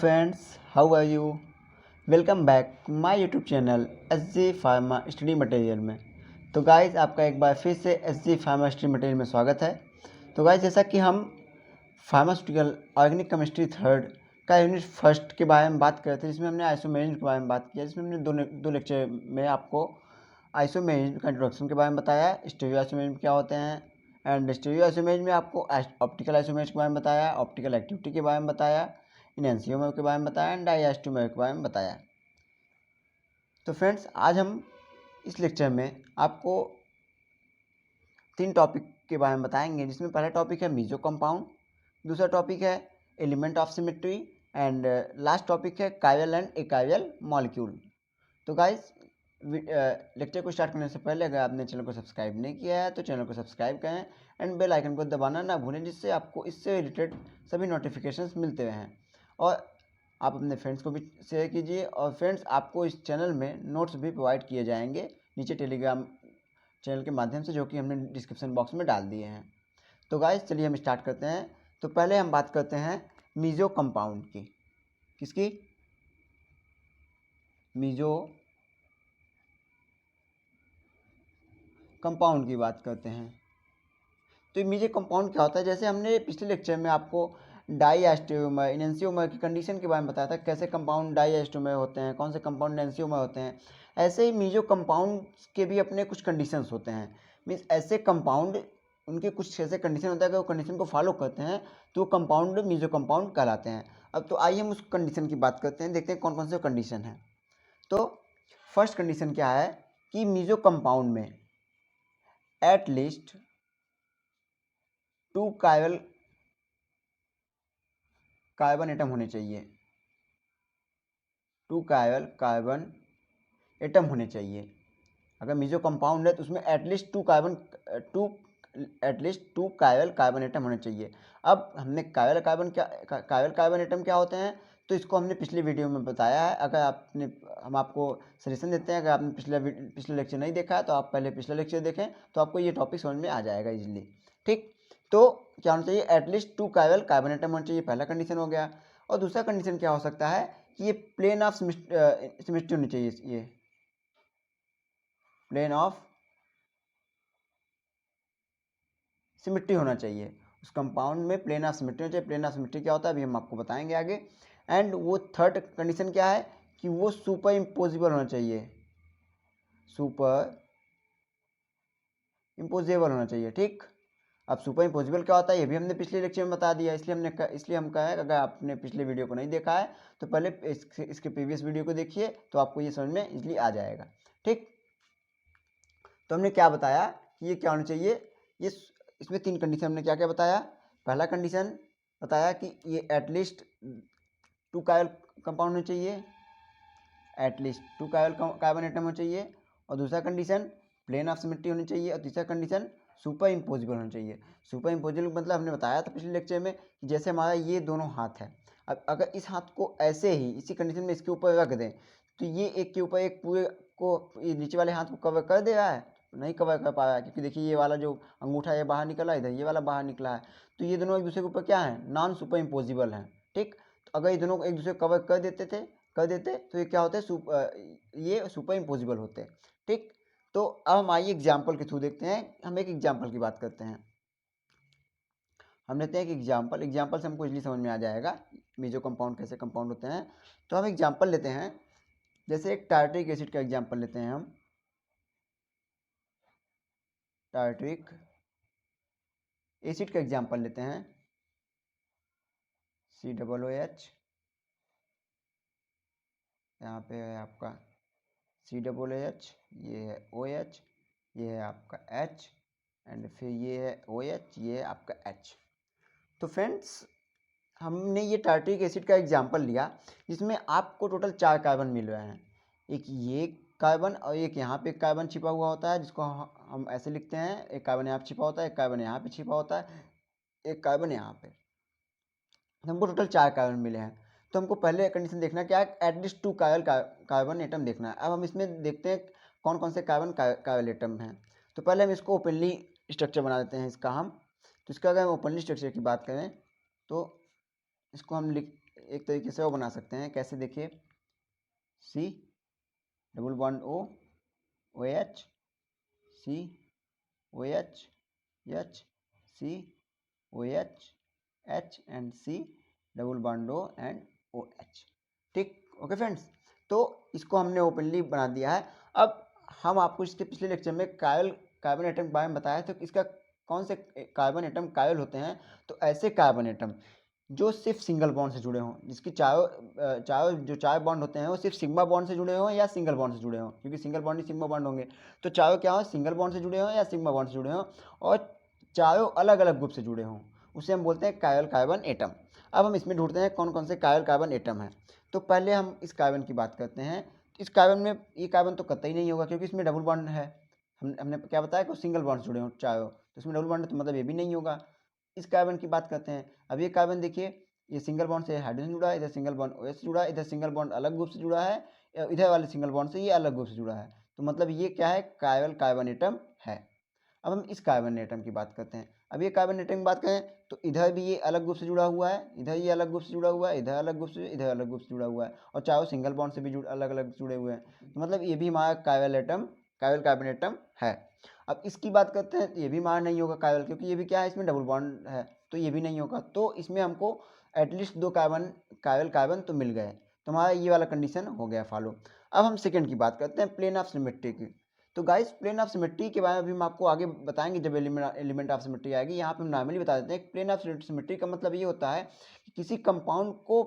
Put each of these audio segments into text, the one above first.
friends, how are you? Welcome back my YouTube channel S G pharma study material में। तो guys आपका एक बार फिर से S G pharma study material में स्वागत है। तो गाइज़ जैसा कि हम फार्मास्यूटिकल ऑर्गेनिक केमिस्ट्री थर्ड का यूनिट फर्स्ट के बारे में बात कर रहे थे, जिसमें हमने आइसोमेरिज्म के बारे में बात किया, जिसमें हमने दो लेक्चर में आपको आइसोमेरिज्म का इंट्रोडक्शन के बारे में बताया, स्टीरियो आइसोमेरिज्म क्या होते हैं, एंड स्टीरियो आइसोमेरिज्म में आपको ऑप्टिकल आइसोमेरिज्म के बारे में बताया, ऑप्टिकल एक्टिविटी के बारे में बताया, इनएंसियोमर के बारे में बताया एंड डाइआइसोमर के बारे में बताया। तो फ्रेंड्स आज हम इस लेक्चर में आपको 3 टॉपिक के बारे में बताएंगे, जिसमें पहला टॉपिक है मीजो कंपाउंड, दूसरा टॉपिक है element of symmetry and last topic है कायरल एंड एकायरल मॉलिक्यूल। तो गाइस लेक्चर को स्टार्ट करने से पहले अगर आपने चैनल को सब्सक्राइब नहीं किया है तो चैनल को सब्सक्राइब करें एंड बेल आइकन को दबाना ना भूलें, जिससे आपको इससे रिलेटेड सभी नोटिफिकेशंस मिलते रहें। और आप अपने फ्रेंड्स को भी शेयर कीजिए। और फ्रेंड्स आपको इस चैनल में नोट्स भी प्रोवाइड किए जाएंगे नीचे टेलीग्राम चैनल के माध्यम से, जो कि हमने डिस्क्रिप्शन बॉक्स में डाल दिए हैं। तो गाइस चलिए हम स्टार्ट करते हैं। तो पहले हम बात करते हैं मीजो कंपाउंड की। किसकी? मीजो कंपाउंड की बात करते हैं। तो मीजो कंपाउंड क्या होता है? जैसे हमने पिछले लेक्चर में आपको डाइएस्टोमर इनएंसियोमर की कंडीशन के बारे में बताया था, कैसे कंपाउंड डाइएस्टोमर होते हैं, कौन से कंपाउंड एंसियोमर होते हैं। ऐसे ही मीजो कंपाउंड के भी अपने कुछ कंडीशंस होते हैं। मीन्स ऐसे कंपाउंड, उनके कुछ ऐसे कंडीशन होता है कि वो कंडीशन को फॉलो करते हैं तो वो कंपाउंड मीजो कंपाउंड कहलाते हैं। अब तो आइए हम उस कंडीशन की बात करते हैं, देखते हैं कौन कौन से कंडीशन हैं। तो फर्स्ट कंडीशन क्या है कि मीजो कंपाउंड में एट लीस्ट 2 कार्बन एटम होने चाहिए। 2 कार्बन एटम होने चाहिए। अगर मीजो कंपाउंड है तो उसमें एटलीस्ट 2 कार्बन एटम होने चाहिए। अब हमने कायरल कार्बन एटम क्या होते हैं, तो इसको हमने पिछले वीडियो में बताया है। अगर आपने हम आपको सजेशन देते हैं, अगर आपने पिछले लेक्चर नहीं देखा है तो आप पहले पिछला लेक्चर देखें, तो आपको ये टॉपिक समझ में आ जाएगा इजीली। ठीक, तो क्या होना चाहिए? एटलीस्ट 2 कार्बन एटम होना चाहिए, पहला कंडीशन हो गया। और दूसरा कंडीशन क्या हो सकता है कि ये प्लेन ऑफ सिमेट्री होनी चाहिए। ये प्लेन ऑफ सिमेट्री होना चाहिए। उस कंपाउंड में प्लेन ऑफ सिमेट्री होना चाहिए। प्लेन ऑफ सिमेट्री क्या होता है अभी हम आपको बताएंगे आगे। एंड वो थर्ड कंडीशन क्या है कि वो सुपर इम्पोजिबल होना चाहिए। सुपर इम्पोजिबल होना चाहिए। ठीक, अब सुपर इम्पोजिबल क्या होता है ये भी हमने पिछले लेक्चर में बता दिया, इसलिए हम कहा है अगर आपने पिछले वीडियो को नहीं देखा है तो पहले इसके प्रीवियस वीडियो को देखिए, तो आपको ये समझ में इजली आ जाएगा। ठीक, तो हमने क्या बताया कि ये क्या होना चाहिए, ये इसमें 3 कंडीशन हमने क्या क्या बताया। पहला कंडीशन बताया कि ये एटलीस्ट 2 कंपाउंड होना चाहिए, एटलीस्ट 2 कार्बन एटम होना चाहिए। और दूसरा कंडीशन प्लेन ऑफ सिमेट्री होनी चाहिए। और तीसरा कंडीशन सुपर इम्पोजिबल होना चाहिए। सुपर इम्पोजिबल मतलब हमने बताया था पिछले लेक्चर में कि जैसे हमारा ये दोनों हाथ है, अब अगर इस हाथ को ऐसे ही इसी कंडीशन में इसके ऊपर रख दें तो ये एक के ऊपर एक पूरे को, ये नीचे वाले हाथ को कवर कर दे रहा है? नहीं कवर कर पा रहा है, क्योंकि देखिए ये वाला जो अंगूठा है ये बाहर निकला है, इधर ये वाला बाहर निकला है। तो ये दोनों एक दूसरे के ऊपर क्या है? नॉन सुपर इम्पोजिबल हैं। ठीक, तो अगर ये दोनों को एक दूसरे को कवर कर देते तो ये क्या होते हैं? ये सुपर इम्पोजिबल होते हैं। ठीक, तो अब हम आइए एग्जाम्पल के थ्रू देखते हैं। हम एक एग्जाम्पल की बात करते हैं। हम लेते हैं एक एग्जाम्पल से हमको इजली समझ में आ जाएगा मीजो कंपाउंड कैसे कंपाउंड होते हैं। तो हम एग्जाम्पल लेते हैं, जैसे एक टार्ट्रिक एसिड का एग्जाम्पल लेते हैं। हम टार्ट्रिक एसिड का एग्जाम्पल लेते हैं, COOH, यहाँ पे है आपका COOH, ये है OH, ये है आपका H, एंड फिर ये है OH, ये है आपका H। तो फ्रेंड्स हमने ये टार्ट्रिक एसिड का एग्जाम्पल लिया, जिसमें आपको टोटल 4 कार्बन मिल रहे हैं। एक ये कार्बन और एक यहाँ पे कार्बन छिपा हुआ होता है, जिसको हम ऐसे लिखते हैं, एक कार्बन यहाँ पे छिपा होता है, एक कार्बन यहाँ पे छिपा होता है, एक कार्बन यहाँ पे। हमको टोटल 4 कार्बन मिले हैं। तो हमको पहले कंडीशन देखना क्या है? एटलीस्ट 2 कार्बन एटम देखना है। अब हम इसमें देखते हैं कौन कौन से कार्बन एटम हैं। तो पहले हम इसको ओपनली स्ट्रक्चर बना देते हैं इसका हम। तो इसका अगर हम ओपनली स्ट्रक्चर की बात करें तो इसको हम एक तरीके से वो बना सकते हैं, कैसे देखिए, C double bond O, O H, C O H, H, C O H, H and C double bond O and O H. ठीक, ओके फ्रेंड्स, तो इसको हमने ओपनली बना दिया है। अब हम आपको इसके पिछले लेक्चर में कार्बन एटम के बारे में बताया, तो इसका कौन से कार्बन एटम कायल होते हैं, तो ऐसे कार्बन एटम जो सिर्फ सिंगल बॉन्ड से जुड़े हों, जिसकी चारों बॉन्ड होते हैं वो सिर्फ सिग्मा बॉन्ड से जुड़े हों या सिंगल बॉन्ड से जुड़े हों, क्योंकि सिंगल बॉन्ड ही सिग्मा बॉन्ड होंगे। तो चारों क्या हो, सिंगल बॉन्ड से जुड़े हों या सिग्मा बॉन्ड से जुड़े हों, और चारों अलग अलग ग्रुप से जुड़े हों, उसे हम बोलते हैं कायल कार्बन एटम। अब हम इसमें ढूंढते हैं कौन कौन से कायल कार्बन एटम हैं। तो पहले हम इस कार्बन की बात करते हैं। इस कार्बन में ये कार्बन तो कतई नहीं होगा, क्योंकि इसमें डबल बॉन्ड है। हमने क्या बताया कि सिंगल बॉन्ड से जुड़े हों चारों, तो इसमें डबल बॉन्ड है, तो मतलब ये भी नहीं होगा। इस कार्बन की बात करते हैं। अब ये कार्बन देखिए, ये सिंगल बॉन्ड से हाइड्रोजन जुड़ा है, इधर सिंगल बॉन्ड OH से जुड़ा है, इधर सिंगल बॉन्ड अलग ग्रुप से जुड़ा है, इधर वाले सिंगल बॉन्ड से ये अलग ग्रुप से जुड़ा है, तो मतलब ये क्या है, कायल कार्बन एटम है। अब हम इस कार्बन एटम की बात करते हैं। अब ये कार्बन एटम की बात करें तो इधर भी ये अलग ग्रुप से जुड़ा हुआ है, इधर ये अलग ग्रुप से जुड़ा हुआ है, इधर अलग ग्रुप से, इधर अलग ग्रुप से जुड़ा हुआ है, और चारों सिंगल बॉन्ड से भी अलग अलग जुड़े हुए हैं, तो मतलब ये भी हमारा कायल कार्बन एटम है। अब इसकी बात करते हैं, ये भी हमारा नहीं होगा कायल, क्योंकि ये भी क्या है, इसमें डबल बॉन्ड है, तो ये भी नहीं होगा। तो इसमें हमको एटलीस्ट 2 कायल कार्बन तो मिल गए, तो हमारा ये वाला कंडीशन हो गया फॉलो। अब हम सेकंड की बात करते हैं, प्लेन ऑफ सिमेट्री की। तो गाइस प्लेन ऑफ सिमेट्री के बारे में अभी हम आपको आगे बताएंगे जब एलिमेंट ऑफ सिमेट्री आएगी। यहाँ पे हम नॉर्मली बता देते हैं, प्लेन ऑफ सिमेट्री का मतलब ये होता है कि किसी कंपाउंड को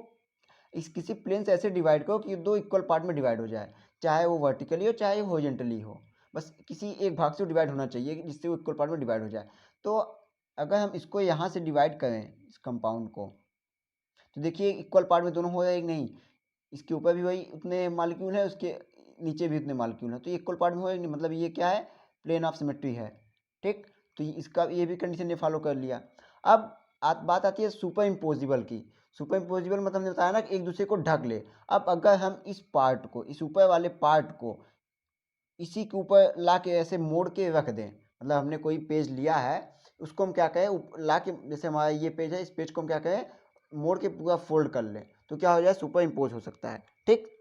किसी प्लेन से ऐसे डिवाइड करो कि 2 इक्वल पार्ट में डिवाइड हो जाए, चाहे वो वर्टिकली हो चाहे हॉरिजॉन्टली हो, बस किसी एक भाग से डिवाइड होना चाहिए जिससे वो इक्वल पार्ट में डिवाइड हो जाए। तो अगर हम इसको यहाँ से डिवाइड करें इस कंपाउंड को, तो देखिए इक्वल पार्ट में दोनों हो जाए कि नहीं, इसके ऊपर भी वही उतने मालिक्यूल है, उसके नीचे भी उतने मालिक्यूल हैं, तो ये इक्वल पार्ट में हो नहीं, मतलब ये क्या है, प्लेन ऑफ सिमेट्री है। ठीक, तो इसका ये भी कंडीशन ने फॉलो कर लिया। अब बात आती है सुपर इम्पोजिबल की। सुपर इम्पोजिबल मतलब हमने बताया ना कि एक दूसरे को ढक ले। अब अगर हम इस पार्ट को, इस ऊपर वाले पार्ट को इसी के ऊपर ला के ऐसे मोड़ के रख दें, मतलब हमने कोई पेज लिया है, उसको हम क्या कहें, ला के, जैसे हमारा ये पेज है, इस पेज को हम क्या कहें, मोड़ के पूरा फोल्ड कर लें, तो क्या हो जाए, सुपर इम्पोज हो सकता है। ठीक,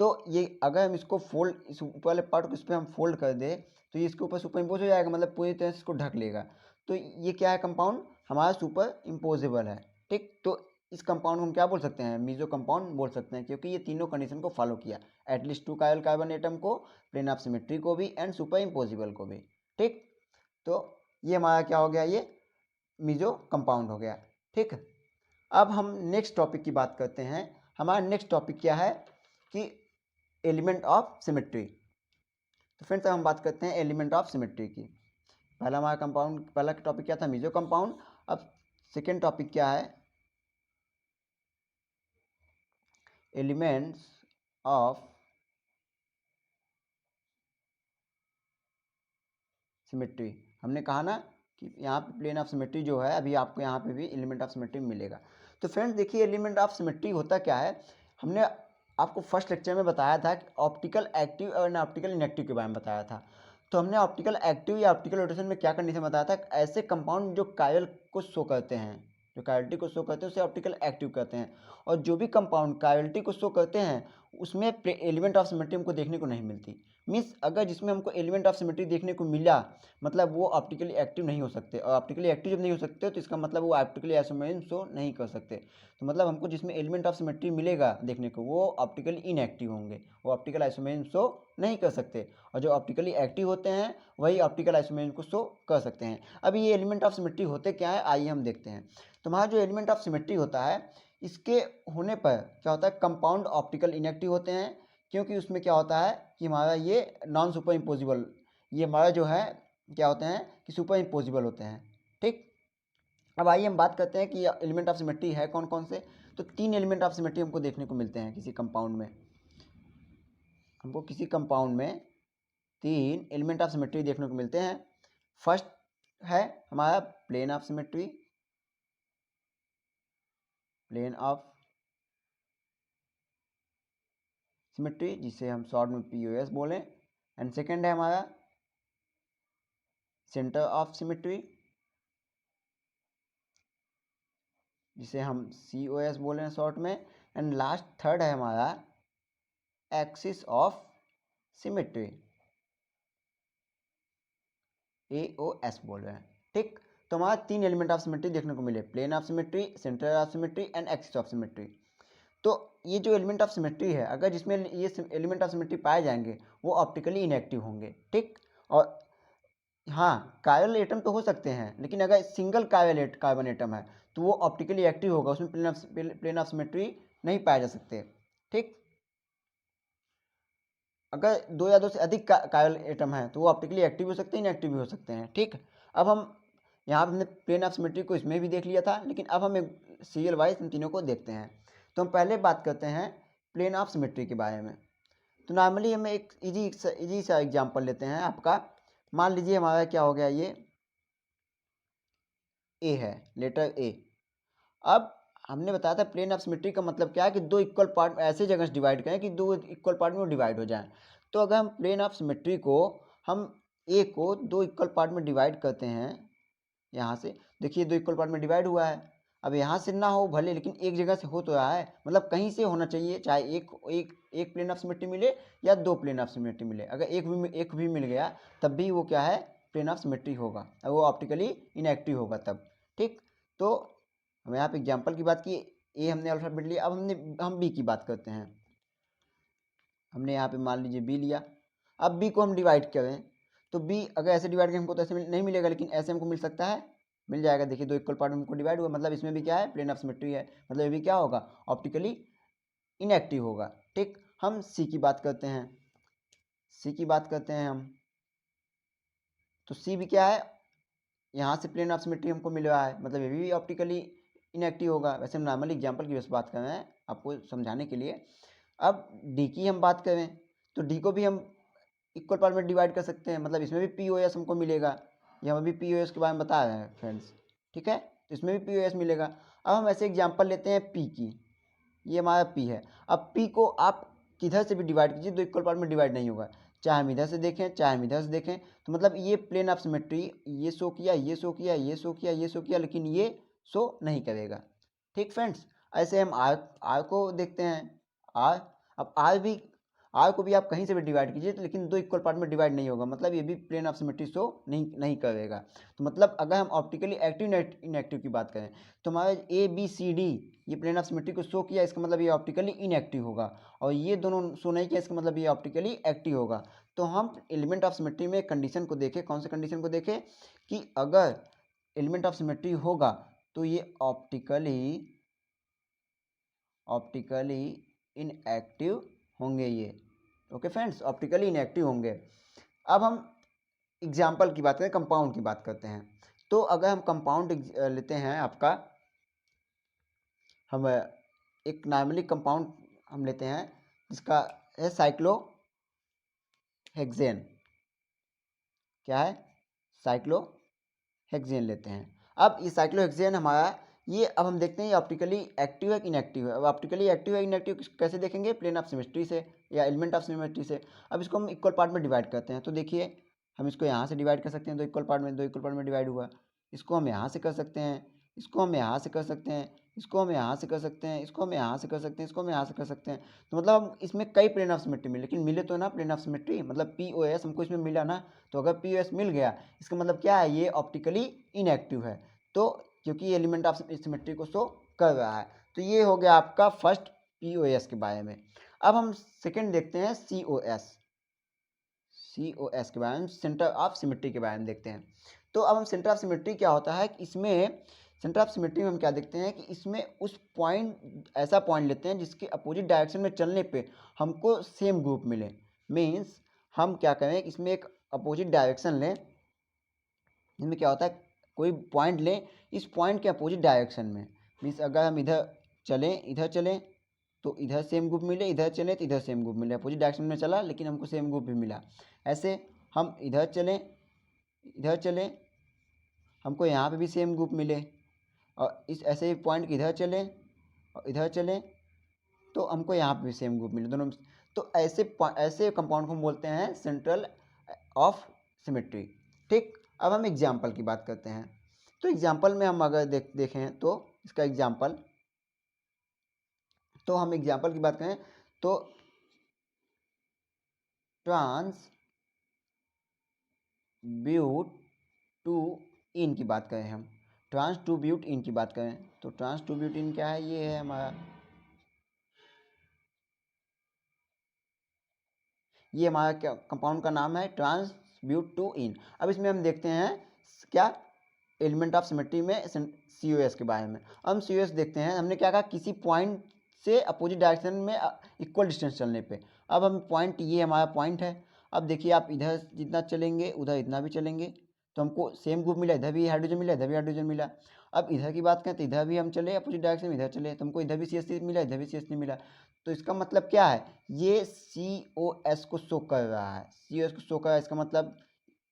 तो ये अगर हम इसको फोल्ड, इस ऊपर वाले पार्ट को इस पर हम फोल्ड कर दें, तो ये इसके ऊपर सुपर इम्पोज हो जाएगा, मतलब पूरी तरह से इसको ढक लेगा। तो ये क्या है, कंपाउंड हमारा सुपर इम्पोजेबल है। ठीक, तो इस कंपाउंड को हम क्या बोल सकते हैं, मीजो कंपाउंड बोल सकते हैं, क्योंकि ये तीनों कंडीशन को फॉलो किया, एटलीस्ट 2 कायल कार्बन एटम को, प्लेन ऑफ सिमेट्री को भी, एंड सुपर इम्पोजिबल को भी। ठीक, तो ये हमारा क्या हो गया, ये मीजो कंपाउंड हो गया। ठीक, अब हम नेक्स्ट टॉपिक की बात करते हैं। हमारा नेक्स्ट टॉपिक क्या है कि एलिमेंट ऑफ सिमेट्री। तो फ्रेंड्स हम बात करते हैं एलिमेंट ऑफ सिमेट्री की। पहला हमारा कंपाउंड, पहला टॉपिक क्या था, मीजो कंपाउंड। अब सेकेंड टॉपिक क्या है, एलिमेंट्स ऑफ सिमेट्री। हमने कहा ना कि यहाँ पे प्लेन ऑफ सिमेट्री जो है, अभी आपको यहाँ पे भी एलिमेंट ऑफ सिमेट्री मिलेगा। तो फ्रेंड्स देखिए, एलिमेंट ऑफ सिमेट्री होता क्या है, हमने आपको फर्स्ट लेक्चर में बताया था कि ऑप्टिकल एक्टिव और ऑप्टिकल इनएक्टिव के बारे में बताया था। तो हमने ऑप्टिकल एक्टिव या ऑप्टिकल रोटेशन में क्या कंडीशन बताया था, ऐसे कंपाउंड जो कायल को शो करते हैं, जो कायलिटी को शो करते हैं, उसे ऑप्टिकल एक्टिव कहते हैं। और जो भी कंपाउंड कायलिटी को शो करते हैं उसमें एलिमेंट ऑफ सिमेट्री हमको देखने को नहीं मिलती। मीन्स अगर जिसमें हमको एलिमेंट ऑफ सिमेट्री देखने को मिला, मतलब वो ऑप्टिकली एक्टिव नहीं हो सकते, और ऑप्टिकली एक्टिव जब नहीं हो सकते तो इसका मतलब वो ऑप्टिकली आइसोमेरिज्म शो नहीं कर सकते। तो मतलब हमको जिसमें एलिमेंट ऑफ सिमेट्री मिलेगा देखने को, वो ऑप्टिकली इनएक्टिव होंगे, वो ऑप्टिकल आइसोमेरिज्म शो नहीं कर सकते, और जो ऑप्टिकली एक्टिव होते हैं वही ऑप्टिकल आइसोमेरिज्म को शो कर सकते हैं। अब ये एलिमेंट ऑफ सिमेट्री होते क्या है, आइए हम देखते हैं। तो हमारा जो एलिमेंट ऑफ सिमेट्री होता है, इसके होने पर क्या होता है, कंपाउंड ऑप्टिकल इनएक्टिव होते हैं, क्योंकि उसमें क्या होता है कि हमारा ये नॉन सुपर इम्पोजिबल, ये हमारा जो है क्या होते हैं कि सुपर इम्पोजिबल होते हैं। ठीक, अब आइए हम बात करते हैं कि एलिमेंट ऑफ सिमेट्री है कौन कौन से। तो 3 एलिमेंट ऑफ सिमेट्री हमको देखने को मिलते हैं किसी कंपाउंड में। हमको किसी कंपाउंड में 3 एलिमेंट ऑफ सिमेट्री देखने को मिलते हैं। फर्स्ट है हमारा plane of symmetry, plane of symmetry जिसे हम शॉर्ट में POS बोलें। एंड सेकेंड है हमारा सेंटर ऑफ सिमेट्री, जिसे हम COS बोल रहे हैं शॉर्ट में। एंड लास्ट थर्ड है हमारा एक्सिस ऑफ सिमेट्री, AOS बोल रहे हैं। ठीक, तो हमारा 3 एलिमेंट ऑफ सिमेट्री देखने को मिले, plane of symmetry, centre of symmetry and axis of symmetry. तो ये जो एलिमेंट ऑफ सिमेट्री है, अगर जिसमें ये एलिमेंट ऑफ सिमेट्री पाए जाएंगे वो ऑप्टिकली इनएक्टिव होंगे। ठीक, और हाँ कायरल एटम तो हो सकते हैं, लेकिन अगर सिंगल कार्बन एटम है तो वो ऑप्टिकली एक्टिव होगा, उसमें प्लेन ऑफ सिमेट्री नहीं पाए जा सकते। ठीक, अगर 2 या 2 से अधिक कायरल एटम है तो वो ऑप्टिकली एक्टिव हो सकते हैं, इनएक्टिव भी हो सकते हैं। ठीक, अब हम यहाँ हमने प्लेन ऑफ सिमेट्री को इसमें भी देख लिया था, लेकिन अब हम एक सीरियल वाइज इन तीनों को देखते हैं। तो हम पहले बात करते हैं प्लेन ऑफ सिमेट्री के बारे में। तो नॉर्मली हम एक इजी सा एग्जाम्पल लेते हैं आपका। मान लीजिए हमारा क्या हो गया, ये ए है, लेटर ए। अब हमने बताया था प्लेन ऑफ सिमेट्री का मतलब क्या है कि दो इक्वल पार्ट ऐसे जगह से डिवाइड करें कि दो इक्वल पार्ट में डिवाइड हो जाएं। तो अगर हम प्लेन ऑफ सिमेट्री को हम ए को दो इक्वल पार्ट में डिवाइड करते हैं, यहाँ से देखिए 2 इक्वल पार्ट में डिवाइड हुआ है। अब यहाँ से ना हो भले, लेकिन एक जगह से हो तो रहा है, मतलब कहीं से होना चाहिए, चाहे एक प्लेन ऑफ सिमेट्री मिले या 2 प्लेन ऑफ सिमेट्री मिले। अगर एक भी मिल गया तब भी वो क्या है, प्लेन ऑफ सिमेट्री होगा, वो ऑप्टिकली इनएक्टिव होगा तब। ठीक, तो हम यहाँ पे एग्जाम्पल की बात की, ए हमने अल्फाबेट लिया। अब हम बी की बात करते हैं। हमने यहाँ पे मान लीजिए बी लिया। अब बी को हम डिवाइड करें तो बी अगर ऐसे डिवाइड करें हमको तो ऐसे नहीं मिलेगा, लेकिन ऐसे हमको मिल सकता है, मिल जाएगा। देखिए 2 इक्वल पार्ट में हमको डिवाइड हुआ, मतलब इसमें भी क्या है, प्लेन ऑफ सिमेट्री है, मतलब ये भी क्या होगा, ऑप्टिकली इनएक्टिव होगा। ठीक, हम सी की बात करते हैं। सी की बात करते हैं हम, तो सी भी क्या है, यहाँ से प्लेन ऑफ सिमेट्री हमको मिल रहा है, मतलब ये भी ऑप्टिकली इनएक्टिव होगा। वैसे हम नॉर्मल एग्जाम्पल की बस बात कर रहे हैं आपको समझाने के लिए। अब डी की हम बात करें तो डी को भी हम इक्वल पार्ट में डिवाइड कर सकते हैं, मतलब इसमें भी POS हमको मिलेगा। ये हम अभी POS के बारे में बता रहे हैं फ्रेंड्स। ठीक है, तो इसमें भी POS मिलेगा। अब हम ऐसे एग्जांपल लेते हैं P की, ये हमारा P है। अब P को आप किधर से भी डिवाइड कीजिए, दो इक्वल पार्ट में डिवाइड नहीं होगा, चाहे हम इधर से देखें चाहे हम इधर से देखें। तो मतलब ये प्लेन ऑफ सिमेट्री ये शो किया, ये शो किया, ये शो किया, ये शो किया, लेकिन ये शो नहीं करेगा। ठीक फ्रेंड्स, ऐसे हम आर को देखते हैं। आर, अब आर को भी आप कहीं से भी डिवाइड कीजिए तो लेकिन दो इक्वल पार्ट में डिवाइड नहीं होगा, मतलब ये भी प्लेन ऑफ सिमेट्री शो नहीं करेगा। तो मतलब अगर हम ऑप्टिकली एक्टिव इनएक्टिव की बात करें तो हमारे ABCD ये प्लेन ऑफ सिमेट्री को शो किया, इसका मतलब ये ऑप्टिकली इनएक्टिव होगा, और ये दोनों शो नहीं किया, इसका मतलब ये ऑप्टिकली एक्टिव होगा। तो हम एलिमेंट ऑफ सिमेट्री में कंडीशन को देखें, कौन से कंडीशन को देखें कि अगर एलिमेंट ऑफ सिमेट्री होगा तो ये ऑप्टिकली इनएक्टिव होंगे ये। ओके फ्रेंड्स, ऑप्टिकली इनएक्टिव होंगे। अब हम एग्जाम्पल की बात करें, कंपाउंड की बात करते हैं। तो अगर हम कंपाउंड लेते हैं आपका, हम एक नॉर्मली कंपाउंड हम लेते हैं जिसका है साइक्लोहेक्सेन। क्या है, साइक्लोहेक्सेन लेते हैं। अब ये साइक्लोहेक्सेन हमारा ये, अब हम देखते हैं ये ऑप्टिकली एक्टिव है कि इनएक्टिव है। अब ऑप्टिकली एक्टिव है इनएक्टिव कैसे देखेंगे, प्लेन ऑफ सिमेट्री से या एलिमेंट ऑफ सिमेट्री से। अब इसको हम इक्वल पार्ट में डिवाइड करते हैं, तो देखिए हम इसको यहाँ से डिवाइड कर सकते हैं, दो इक्वल पार्ट में डिवाइड हुआ। इसको हम यहाँ से कर सकते हैं, इसको हम यहाँ से कर सकते हैं, इसको हम यहाँ से कर सकते हैं, इसको हम यहाँ से कर सकते हैं, इसको हम यहाँ से कर सकते हैं। तो मतलब हम इसमें कई प्लेन ऑफ सिमेट्री मिले, लेकिन मिले तो ना प्लेन ऑफ सिमेट्री, मतलब POS हमको इसमें मिला ना। तो अगर POS मिल गया इसका मतलब क्या है, ये ऑप्टिकली इनएक्टिव है, तो क्योंकि ये एलिमेंट ऑफ सिमेट्री को शो कर रहा है। तो ये हो गया आपका फर्स्ट POS के बारे में। अब हम सेकंड देखते हैं COS के बारे में, सेंटर ऑफ सिमेट्री के बारे में देखते हैं। तो अब हम सेंटर ऑफ सिमेट्री क्या होता है कि इसमें सेंटर ऑफ सिमेट्री में हम क्या देखते हैं कि इसमें उस पॉइंट, ऐसा पॉइंट लेते हैं जिसके अपोजिट डायरेक्शन में चलने पे हमको सेम ग्रुप मिले। मीन्स हम क्या करें, इसमें एक अपोजिट डायरेक्शन लें, इसमें क्या होता है कोई पॉइंट लें, इस पॉइंट के अपोजिट डायरेक्शन में। मीन्स अगर हम इधर चलें तो इधर सेम ग्रुप मिले, इधर चलें तो इधर सेम ग्रुप मिले, अपोजिट डायरेक्शन में चला लेकिन हमको सेम ग्रुप भी मिला। ऐसे हम इधर चलें हमको यहाँ पे भी सेम ग्रुप मिले, और इस ऐसे पॉइंट इधर चलें और इधर चलें तो हमको यहाँ पे भी सेम ग्रुप मिले दोनों। तो ऐसे कंपाउंड को हम बोलते हैं सेंट्रल ऑफ सिमेट्री। ठीक, अब हम एग्जाम्पल की बात करते हैं। तो एग्जाम्पल में हम अगर देखें तो इसका एग्जाम्पल, तो हम एग्जाम्पल की बात करें तो ट्रांस ब्यूट टू इन की बात करें, हम ट्रांस टू ब्यूट इन की बात करें तो ट्रांस टू ब्यूट इन क्या है, ये है हमारा, ये हमारा क्या कंपाउंड का नाम है, ट्रांस ब्यूट टू इन। अब इसमें हम देखते हैं क्या एलिमेंट ऑफ सिमेट्री में COS के बारे में। अब हम COS देखते हैं, हमने क्या कहा, किसी पॉइंट से अपोजिट डायरेक्शन में इक्वल डिस्टेंस चलने पे। अब हम पॉइंट, ये हमारा पॉइंट है। अब देखिए आप इधर जितना चलेंगे उधर इतना भी चलेंगे तो हमको सेम ग्रुप मिला, इधर भी हाइड्रोजन मिला, इधर भी हाइड्रोजन मिला। अब इधर की बात करें तो इधर भी हम चले अपोजिट डायरेक्शन में, इधर चले तो हमको इधर भी CH3 मिला, इधर भी CH3 मिला। तो इसका मतलब क्या है, ये COS को शो कर रहा है, COS को शो कर रहा है। इसका मतलब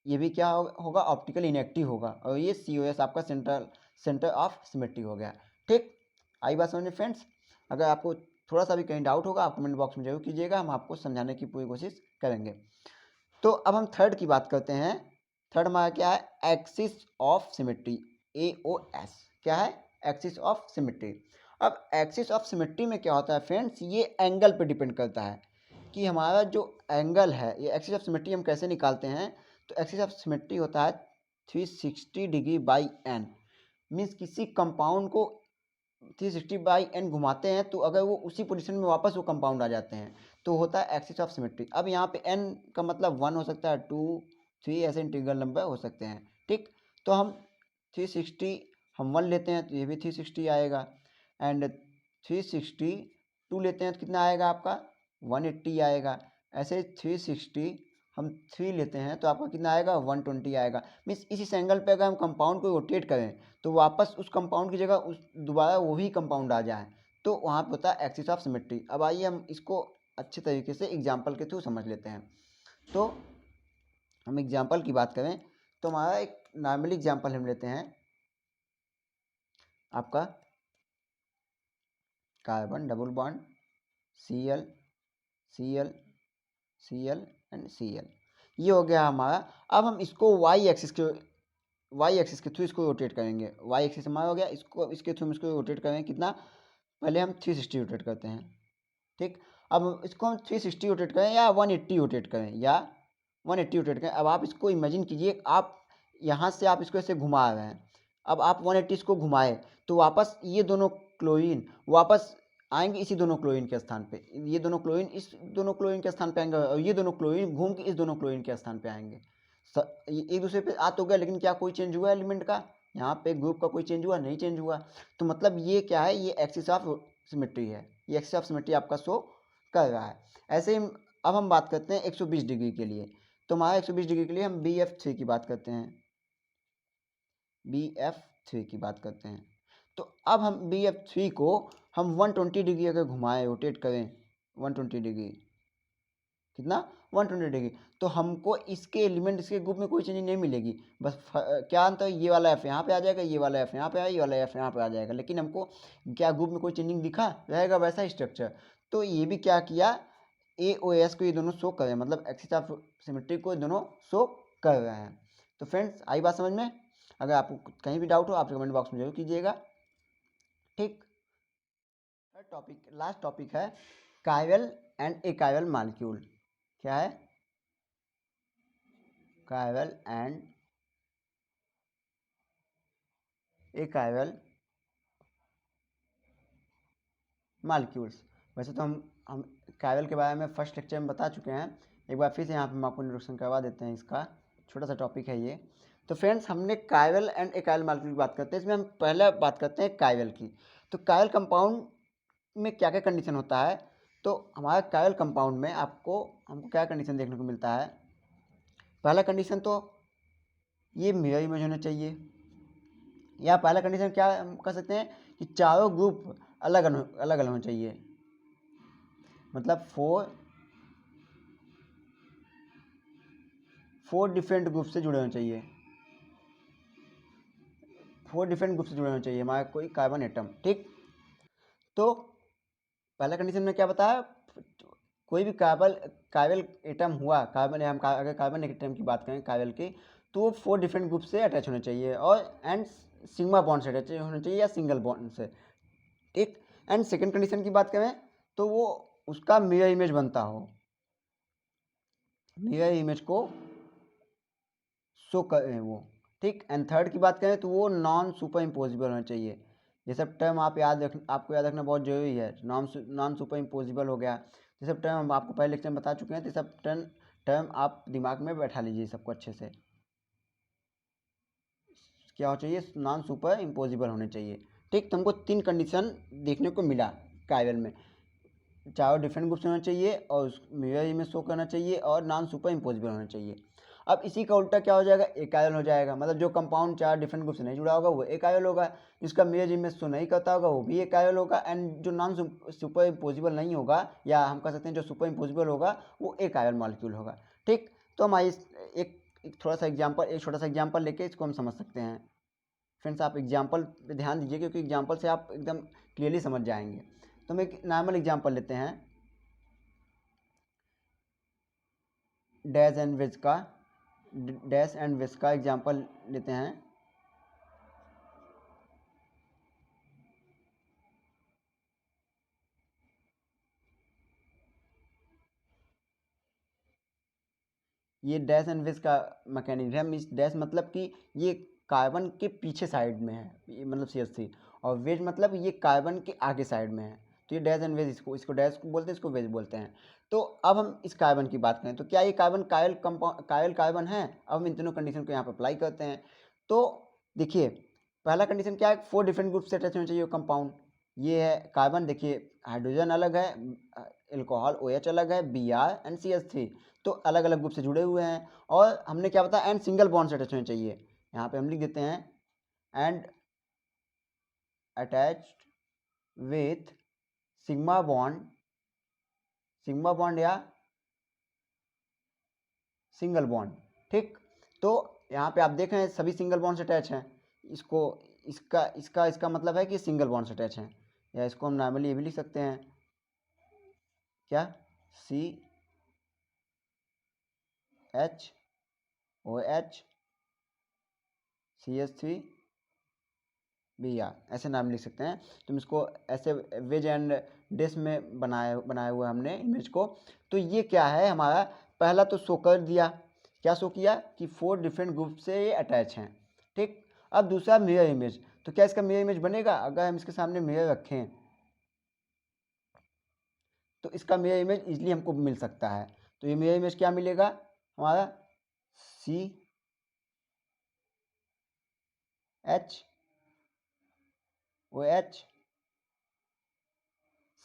ये भी क्या होगा, ऑप्टिकल इनएक्टिव होगा, और ये COS आपका सेंटर ऑफ सिमेट्री हो गया। ठीक, आई बात समझ में फ्रेंड्स। अगर आपको थोड़ा सा भी कहीं डाउट होगा आप कमेंट बॉक्स में जरूर कीजिएगा, हम आपको समझाने की पूरी कोशिश करेंगे। तो अब हम थर्ड की बात करते हैं। थर्ड हमारा क्या है, एक्सिस ऑफ सिमेट्री, AOS। क्या है, एक्सिस ऑफ सिमेट्री। अब एक्सिस ऑफ सिमेट्री में क्या होता है फ्रेंड्स, ये एंगल पे डिपेंड करता है कि हमारा जो एंगल है, ये एक्सिस ऑफ सिमेट्री हम कैसे निकालते हैं। तो एक्सिस ऑफ सिमेट्री होता है 360 डिग्री बाई एन, मीन्स किसी कंपाउंड को 360 बाई एन घुमाते हैं तो अगर वो उसी पोजीशन में वापस वो कंपाउंड आ जाते हैं तो होता है एक्सिस ऑफ सिमेट्री। अब यहाँ पे एन का मतलब 1 हो सकता है, 2, 3, ऐसे इंटीग्रल नंबर हो सकते हैं। ठीक, तो हम 360 हम 1 लेते हैं तो ये भी 360 आएगा, एंड 360 2 लेते हैं तो कितना आएगा आपका 180 आएगा। ऐसे 360 हम 3 लेते हैं तो आपका कितना आएगा 120 आएगा। मीन्स इस एंगल पे अगर हम कंपाउंड को रोटेट करें तो वापस उस कंपाउंड की जगह उस दोबारा वही कंपाउंड आ जाए, तो वहाँ पे होता है एक्सिस ऑफ सिमेट्री। अब आइए हम इसको अच्छे तरीके से एग्जाम्पल के थ्रू समझ लेते हैं। तो हम एग्जाम्पल की बात करें तो हमारा एक नॉर्मली एग्जाम्पल हम लेते हैं आपका carbon double bond Cl Cl Cl and Cl, ये हो गया हमारा। अब हम इसको वाई एक्सिस के थ्रू इसको रोटेट करेंगे। वाई एक्सिस हमारा हो गया, इसको इसके थ्रू हम इसको रोटेट करेंगे कितना, पहले हम 360 रोटेट करते हैं। ठीक, अब इसको हम 360 रोटेट करें या 180 रोटेट करें, या 180 रोटेट करें। अब आप इसको इमेजिन कीजिए, आप यहाँ से आप इसको ऐसे घुमा रहे हैं, अब आप 180 इसको घुमाए तो वापस ये दोनों क्लोरीन वापस आएंगे इसी दोनों क्लोरीन के स्थान पे, ये दोनों क्लोरीन इस दोनों क्लोरीन के स्थान पे आएंगे, और ये दोनों क्लोरीन घूम के इस दोनों क्लोरीन के स्थान पे आएंगे। एक दूसरे पे आ तो गया, लेकिन क्या कोई चेंज हुआ एलिमेंट का, यहाँ पे ग्रुप का कोई चेंज हुआ नहीं, चेंज हुआ। तो मतलब ये क्या है, ये एक्सिस ऑफ सिमेट्री है, ये एक्सिस ऑफ सिमेट्री आपका शो कर रहा है। ऐसे ही अब हम बात करते हैं 120 डिग्री के लिए। तो हमारा 120 डिग्री के लिए हम BF3 की बात करते हैं, BF3 की बात करते हैं। तो अब हम BF3 को हम 120 डिग्री अगर घुमाएं, रोटेट करें 120 डिग्री, कितना 120 डिग्री, तो हमको इसके एलिमेंट इसके ग्रुप में कोई चेंजिंग नहीं मिलेगी। बस क्या अंतर है, ये वाला F यहाँ पे आ जाएगा, ये वाला F यहाँ पे आएगा, ये वाला F यहाँ पे आ जाएगा, लेकिन हमको क्या ग्रुप में कोई चेंजिंग दिखा रहेगा वैसा स्ट्रक्चर। तो ये भी क्या किया, AOS को ये दोनों शो कर रहे हैं, मतलब एक्सिस ऑफ सिमेट्री को ये दोनों शो कर रहे हैं। तो फ्रेंड्स आई बात समझ में, अगर आपको कहीं भी डाउट हो आप कमेंट बॉक्स में जरूर कीजिएगा। ठीक, थर्ड टॉपिक, लास्ट टॉपिक है कायरल एंड एकायरल मॉलिक्यूल। क्या है, कायरल एंड एकायरल मॉलिक्यूल्स। वैसे तो हम कायरल के बारे में फर्स्ट लेक्चर में बता चुके हैं, एक बार फिर से यहाँ पे हम आपको इंट्रोडक्शन करवा देते हैं, इसका छोटा सा टॉपिक है ये। तो फ्रेंड्स हमने कायरल एंड एकायरल मॉलिक्यूल की बात करते हैं, इसमें हम पहले बात करते हैं कायरल की। तो कायरल कंपाउंड में क्या क्या कंडीशन होता है, तो हमारे कायरल कंपाउंड में हमको क्या कंडीशन देखने को मिलता है। पहला कंडीशन तो ये मिरर इमेज होना चाहिए, या पहला कंडीशन क्या हम कर सकते हैं कि चारों ग्रुप अलग अलग होना चाहिए, मतलब फोर डिफरेंट ग्रुप से जुड़े होने चाहिए, 4 डिफरेंट ग्रुप से जुड़े होने चाहिए हमारा कोई कार्बन एटम। ठीक, तो पहला कंडीशन में क्या बताया, कोई भी कायरल एटम हुआ, कार्बन हम अगर कार्बन एटम की बात करें कायरल की, तो वो 4 डिफरेंट ग्रुप से अटैच होने चाहिए और एंड सिग्मा बॉन्ड से अटैच होने चाहिए या सिंगल बॉन्ड से, ठीक। एंड सेकेंड कंडीशन की बात करें तो वो उसका मिरर इमेज बनता हो, मिरर इमेज को शो करें वो, ठीक। एंड थर्ड की बात करें तो वो नॉन सुपर इम्पोजिबल होना चाहिए। ये सब टर्म आपको याद रखना बहुत जरूरी है। नॉन सुपर इम्पोजिबल हो गया, ये सब टर्म हम आपको पहले लेक्चर में बता चुके हैं, तो ये सब टर्म आप दिमाग में बैठा लीजिए सबको अच्छे से। क्या हो चाहिए, नॉन सुपर इम्पोजिबल होने चाहिए, ठीक। तो हमको 3 कंडीशन देखने को मिला कायरल में, चारों डिफरेंट ग्रुप से होना चाहिए और मिरर इमेज शो करना चाहिए और नॉन सुपर इम्पोजिबल होना चाहिए। अब इसी का उल्टा क्या हो जाएगा, एक आयल हो जाएगा, मतलब जो कंपाउंड 4 डिफरेंट ग्रुप से नहीं जुड़ा होगा वो एक आयल होगा, जिसका मिरर इमेज शो नहीं करता होगा वो भी एक आयल होगा, एंड जो नॉन सुपर इम्पोजिबल नहीं होगा या हम कह सकते हैं जो सुपर इम्पोजिबल होगा वो एक आयल मॉलिक्यूल होगा, ठीक। तो हम एक छोटा सा एग्जाम्पल लेके इसको हम समझ सकते हैं। फ्रेंड्स आप एग्जाम्पल पे ध्यान दीजिए क्योंकि एग्जाम्पल से आप एकदम क्लियरली समझ जाएंगे। तो हम एक नॉर्मल एग्जाम्पल लेते हैं, डैश एंड वेज का एग्जाम्पल लेते हैं। ये डैश एंड वेज का मैकेनिज्म, इस डैश मतलब कि ये कार्बन के पीछे साइड में है, ये मतलब CH3, और वेज मतलब ये कार्बन के आगे साइड में है, तो ये डैश एंड वेज, इसको डैश को बोलते हैं, इसको वेज बोलते हैं। तो अब हम इस कार्बन की बात करें तो क्या ये कार्बन कायल कार्बन है। अब हम इन तीनों कंडीशन को यहाँ पर अप्लाई करते हैं। तो देखिए पहला कंडीशन क्या है, 4 डिफरेंट ग्रुप से अटैच होना चाहिए कंपाउंड। ये है कार्बन, देखिए हाइड्रोजन अलग है, एल्कोहल OH अलग है, Br एंड CH3, तो अलग अलग ग्रुप से जुड़े हुए हैं। और हमने क्या बताया, एंड सिंगल बॉन्ड से अटैच होने चाहिए। यहाँ पे हम लिख देते हैं and attached with sigma bond या सिंगल बॉन्ड, ठीक। तो यहाँ पे आप देख रहे हैं सभी सिंगल बॉन्ड से अटैच हैं। इसको इसका मतलब है कि सिंगल बॉन्ड से अटैच हैं, या इसको हम नॉर्मली ये भी लिख सकते हैं, क्या, CHOH CH3 Br, ऐसे नाम लिख सकते हैं। तुम इसको ऐसे वेज एंड डेस में बनाया हुआ हमने इमेज को। तो ये क्या है हमारा, पहला तो शो कर दिया, क्या शो किया कि 4 डिफरेंट ग्रुप से ये अटैच हैं, ठीक। अब दूसरा मिरर इमेज, तो क्या इसका मिरर इमेज बनेगा, अगर हम इसके सामने मिरर रखें तो इसका मिरर इमेज इजीली हमको मिल सकता है। तो ये मिरर इमेज क्या मिलेगा हमारा, CHOH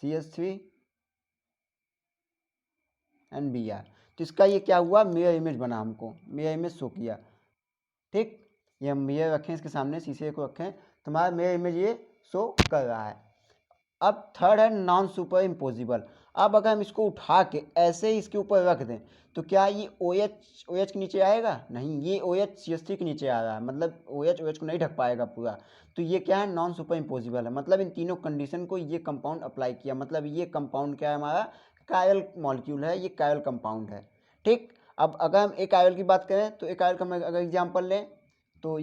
CH3 एंड Br। तो इसका ये क्या हुआ, मिरर इमेज बना, हमको मिरर इमेज शो किया, ठीक। ये हम मिरर रखें इसके सामने, शीशे को रखें तो हमारा मिरर इमेज ये शो कर रहा है। अब थर्ड है नॉन सुपर इम्पोजिबल। अब अगर हम इसको उठा के ऐसे ही इसके ऊपर रख दें तो क्या ये OH के नीचे आएगा, नहीं, ये OH CH3 के नीचे आ रहा है, मतलब OH को नहीं ढक पाएगा पूरा। तो ये क्या है, नॉन सुपर इम्पोजिबल है, मतलब इन तीनों कंडीशन को ये कंपाउंड अप्लाई किया, मतलब ये कंपाउंड क्या है हमारा, कायल मॉलिक्यूल है, ये कायल कंपाउंड है, ठीक। अब अगर हम एक आयल की बात करें तो एक आयल का हम अगर एग्जाम्पल लें तो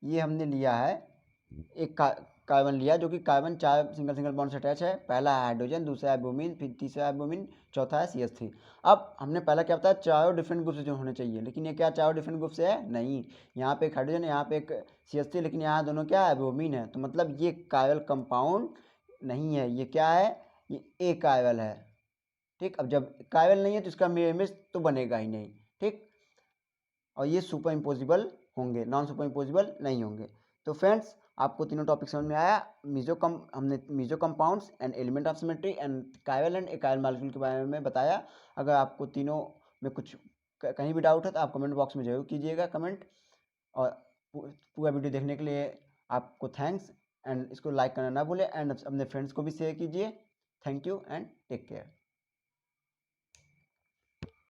ये हमने लिया है एक कार्बन लिया जो कि कार्बन 4 सिंगल बॉन्ड से अटैच है। पहला है हाइड्रोजन, दूसरा है ब्रोमीन, फिर तीसरा है ब्रोमीन, चौथा है CH3। अब हमने पहला क्या बताया, चारों डिफरेंट ग्रुप से जो होने चाहिए, लेकिन ये क्या चारों डिफरेंट ग्रुप से है, नहीं। यहाँ पे एक हाइड्रोजन है, यहाँ पे एक CH3, लेकिन यहाँ दोनों क्या है, ब्रोमीन है, तो मतलब ये कायरल कंपाउंड नहीं है, ये क्या है, ये ए कायरल है, ठीक। अब जब कायरल नहीं है तो इसका मिरर इमेज तो बनेगा ही नहीं, ठीक। और ये सुपर इम्पोजिबल होंगे, नॉन सुपर इम्पोजिबल नहीं होंगे। तो फ्रेंड्स आपको तीनों टॉपिक समझ में आया, हमने meso compounds and element of symmetry and chiral and achiral molecule के बारे में बताया। अगर आपको तीनों में कुछ कहीं भी डाउट है तो आप कमेंट बॉक्स में जरूर कीजिएगा कमेंट। और पूरा वीडियो देखने के लिए आपको थैंक्स, एंड इसको लाइक करना ना भूलें, एंड अपने फ्रेंड्स को भी शेयर कीजिए। Thank you and take care.